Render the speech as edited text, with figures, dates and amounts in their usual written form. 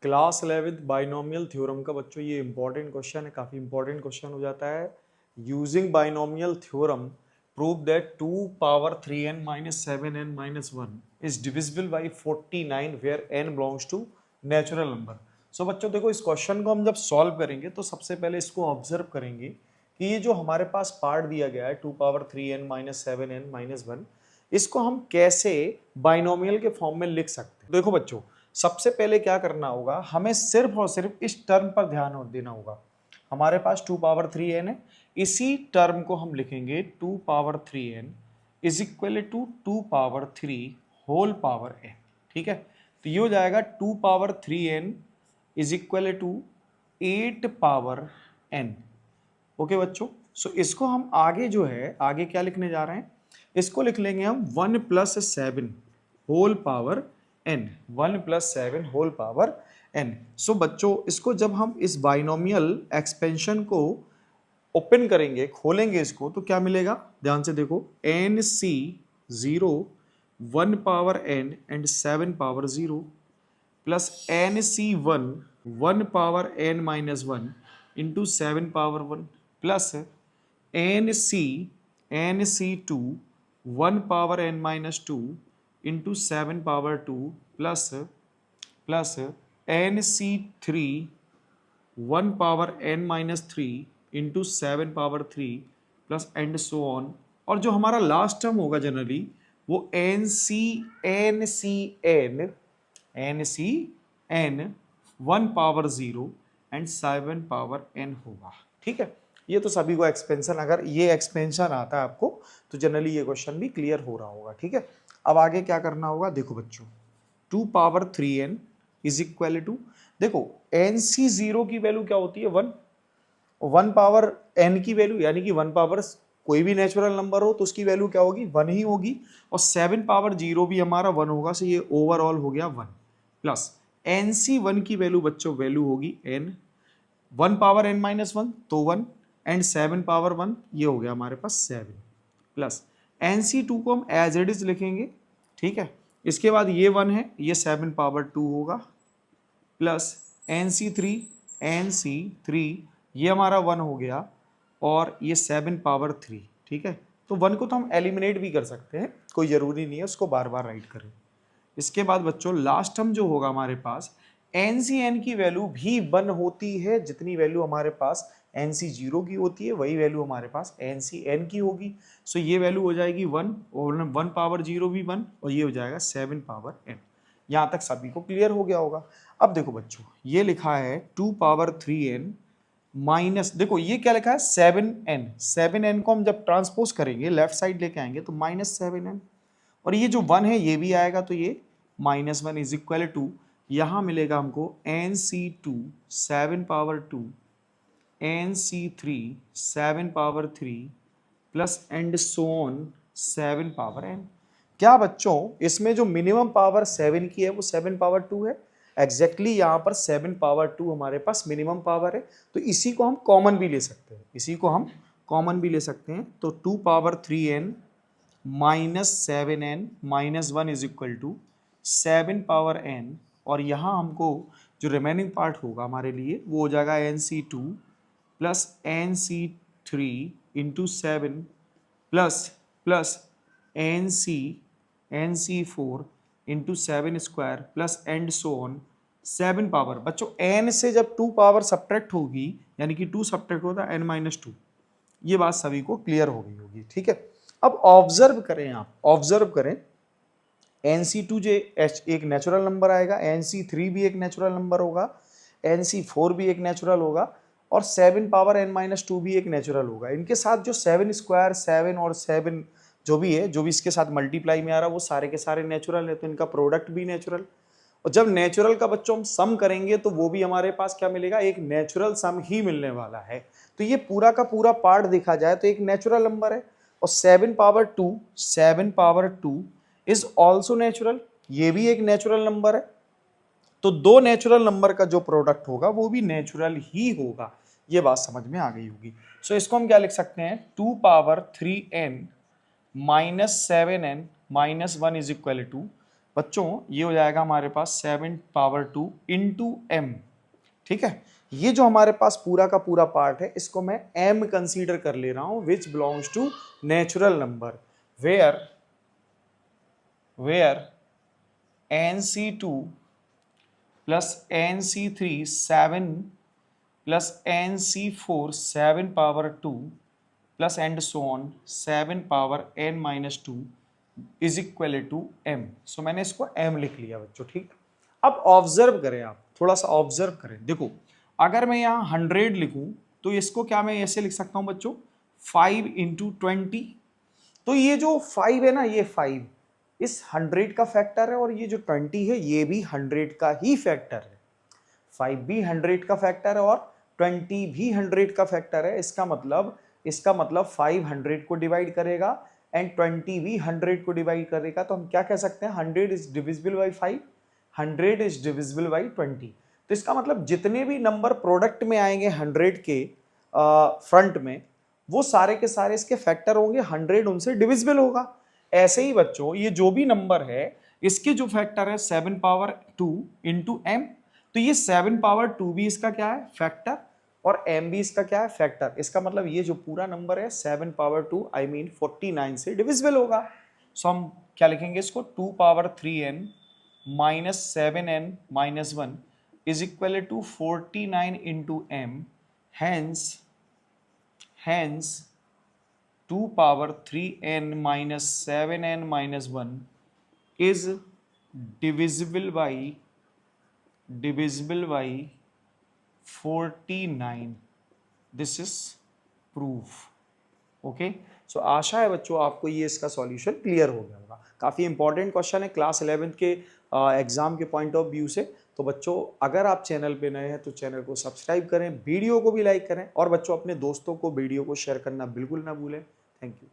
Class 11th binomial theorem का बच्चों ये इंपॉर्टेंट क्वेश्चन है, काफी इंपॉर्टेंट क्वेश्चन हो जाता है। Using binomial theorem prove that 2 power 3n minus 7n minus 1 is divisible by 49 where n belongs to natural number. So बच्चों देखो, इस क्वेश्चन को हम जब सॉल्व करेंगे तो सबसे पहले इसको ऑब्जर्व करेंगे कि ये जो हमारे पास पार्ट दिया गया है 2 power 3n minus 7n minus 1, इसको हम कैसे बाइनोमियल के फॉर्म में लिख सकते हैं। देखो बच्चों, सबसे पहले क्या करना होगा, हमें सिर्फ और सिर्फ इस टर्म पर ध्यान देना होगा। हमारे पास 2 पावर 3n है, इसी टर्म को हम लिखेंगे 2 power 3n is equal to 2 power 3 whole power n। ठीक है, तो ये हो जाएगा 2 power 3n is equal to 8 power n। Okay बच्चों, सो इसको हम आगे जो है, आगे क्या लिखने जा रहे हैं, इसको लिख लेंगे हम 1 plus 7 whole power n। 1 plus 7 whole power n। So बच्चों, इसको जब हम इस बाइनोमियल एक्सपेंशन को ओपन करेंगे, खोलेंगे इसको, तो क्या मिलेगा, ध्यान से देखो, n c 0 1 power n and 7 power 0 plus n c 1 1 power n minus 1 into 7 power 1 plus n c 2 1 power n minus 2 into 7 power 2 plus n c 3 1 power n minus 3 into 7 power 3 plus and so on. और जो हमारा last term होगा generally वो n c n 1 power 0 and 7 power n होगा। ठीक है, ये तो सभी को एक्सपेंशन, अगर ये एक्सपेंशन आता है आपको तो जनरली ये क्वेश्चन भी क्लियर हो रहा होगा। ठीक है, अब आगे क्या करना होगा, देखो बच्चों, 2 power 3n is equal to, देखो nc0 की वैल्यू क्या होती है, 1। 1 पावर n की वैल्यू यानी कि 1 पावर कोई भी नेचुरल नंबर हो तो उसकी वैल्यू क्या होगी, 1 ही होगी। और 7 पावर 0 भी हमारा 1 होगा, सो ये ओवरऑल हो गया 1 प्लस nc1 की वैल्यू बच्चों वैल्यू होगी n। 1 पावर n माइनस 1 तो 1 एंड 7 पावर 1 ये हो गया हमारे पास 7 प्लस nc2 को हम एज इट इज लिखेंगे। ठीक है, इसके बाद ये 1 है, ये 7 पावर 2 होगा प्लस nc3 ये हमारा 1 हो गया और ये 7 पावर 3। ठीक है, तो 1 को तो हम एलिमिनेट भी कर सकते हैं, कोई ज़रूरी नहीं है उसको बार बार राइट करें। इसके बाद बच्चों लास्ट टर्म जो होगा हमारे पास, NCN की वैल्यू भी 1 होती है, जितनी वैल्यू हमारे पास NC0 की होती है वही वैल्यू हमारे पास NCN की होगी। सो ये वैल्यू हो जाएगी 1 और 1 पावर 0 भी 1 और ये हो जाएगा 7 पावर n। यहाँ तक सभी को क्लियर हो गया होगा। अब देखो बच्चों, ये लिखा है 2 पावर 3n माइनस, देखो ये क्या लिखा है 7n। 7n को हम जब ट्रांसपोज करेंगे, लेफ्ट साइड लेके आएंगे तो माइनस 7n, और ये जो 1 है ये भी आएगा तो ये माइनस 1 इज इक्वल टू, यहाँ मिलेगा हमको nc2 7 power 2 nc3 7 power 3 plus and so on 7 power n। क्या बच्चों, इसमें जो मिनिमम पावर 7 की है वो 7 पावर 2 है। एग्जैक्टली यहाँ पर 7 पावर 2 हमारे पास मिनिमम पावर है, तो इसी को हम कॉमन भी ले सकते हैं, इसी को हम कॉमन भी ले सकते हैं। तो 2 power 3n minus 7n minus 1 is equal to 7 power n, और यहाँ हमको जो रिमेनिंग पार्ट होगा हमारे लिए वो हो जाएगा nc2 plus nc3 into 7 plus nc4 into 7 square plus and so on 7 power. बच्चों n से जब 2 पावर सब्ट्रैक्ट होगी यानी कि 2 सब्ट्रैक्ट होता है n माइनस 2, ये बात सभी को क्लियर हो गई होगी। ठीक है, अब ऑब्जर्व करें, आप ऑब्जर्व करें, nc2 जो एक नेचुरल नंबर आएगा, nc3 भी एक नेचुरल नंबर होगा, nc4 भी एक नेचुरल होगा और 7 पावर n माइनस 2 भी एक नेचुरल होगा। इनके साथ जो 7 स्क्वायर 7 और 7 जो भी है, जो भी इसके साथ मल्टीप्लाई में आ रहा है वो सारे के सारे नेचुरल है, तो इनका प्रोडक्ट भी नेचुरल। और जब नेचुरल का बच्चों हम सम करेंगे तो वो भी हमारे पास क्या मिलेगा, एक नेचुरल सम ही मिलने वाला है। तो ये पूरा का पूरा पार्ट देखा जाए तो एक नेचुरल नंबर है, और 7 पावर 2 इज ऑल्सो नेचुरल, ये भी एक नेचुरल नंबर है। तो दो नेचुरल नंबर का जो प्रोडक्ट होगा वो भी नेचुरल ही होगा, ये बात समझ में आ गई होगी। सो इसको हम क्या लिख सकते हैं, 2 power 3n minus 7n minus 1 is equal to, बच्चों ये हो जाएगा हमारे पास 7 पावर 2 इंटू m, ठीक है। ये जो हमारे पास पूरा का पूरा पार्ट है इसको मैं m कंसीडर कर ले रहा हूं, which belongs to natural number, where nc2 plus nc3 7 plus nc4 7 power 2 plus and so on 7 power n minus 2 is equal to m। So मैंने इसको m लिख लिया बच्चों, ठीक। अब ऑब्जर्व करें, आप थोड़ा सा ऑब्जर्व करें, देखो अगर मैं यहाँ 100 लिखूं तो इसको क्या मैं ऐसे लिख सकता हूं बच्चों 5 इंटू 20। तो ये जो 5 है ना, ये 5 इस 100 का फैक्टर है और ये जो 20 है ये भी 100 का ही फैक्टर है। 5 भी 100 का फैक्टर है और 20 भी 100 का फैक्टर है। इसका मतलब 5 100 को डिवाइड करेगा एंड 20 भी 100 को डिवाइड करेगा। तो हम क्या कह सकते हैं, 100 is divisible by 5, 100 is divisible by 20। तो इसका मतलब जितने भी नंबर प्रोडक्ट में आएंगे 100 के फ्रंट में, वो सारे के सारे इसके फैक्टर होंगे, 100 उनसे डिविजिबल होगा। ऐसे ही बच्चों ये जो भी नंबर है इसके जो फैक्टर है 7 पावर 2 इंटू m, तो ये 7 पावर 2 भी इसका क्या है फैक्टर और m भी इसका क्या है फैक्टर। इसका मतलब ये जो पूरा नंबर है 7 पावर 2 आई मीन 49 से डिविजिबल होगा। सो हम क्या लिखेंगे इसको 2 power 3n minus 7n minus 1 is equal to 49 into m, hence 2 power 3n minus 7n minus 1 is divisible by 49. This is proof. Okay, सो आशा है बच्चों आपको ये इसका सॉल्यूशन क्लियर हो गया होगा। काफ़ी इंपॉर्टेंट क्वेश्चन है क्लास 11th के एग्जाम के पॉइंट ऑफ व्यू से। तो बच्चों अगर आप चैनल पे नए हैं तो चैनल को सब्सक्राइब करें, वीडियो को भी लाइक करें और बच्चों अपने दोस्तों को वीडियो को शेयर करना बिल्कुल ना भूलें। Thank you.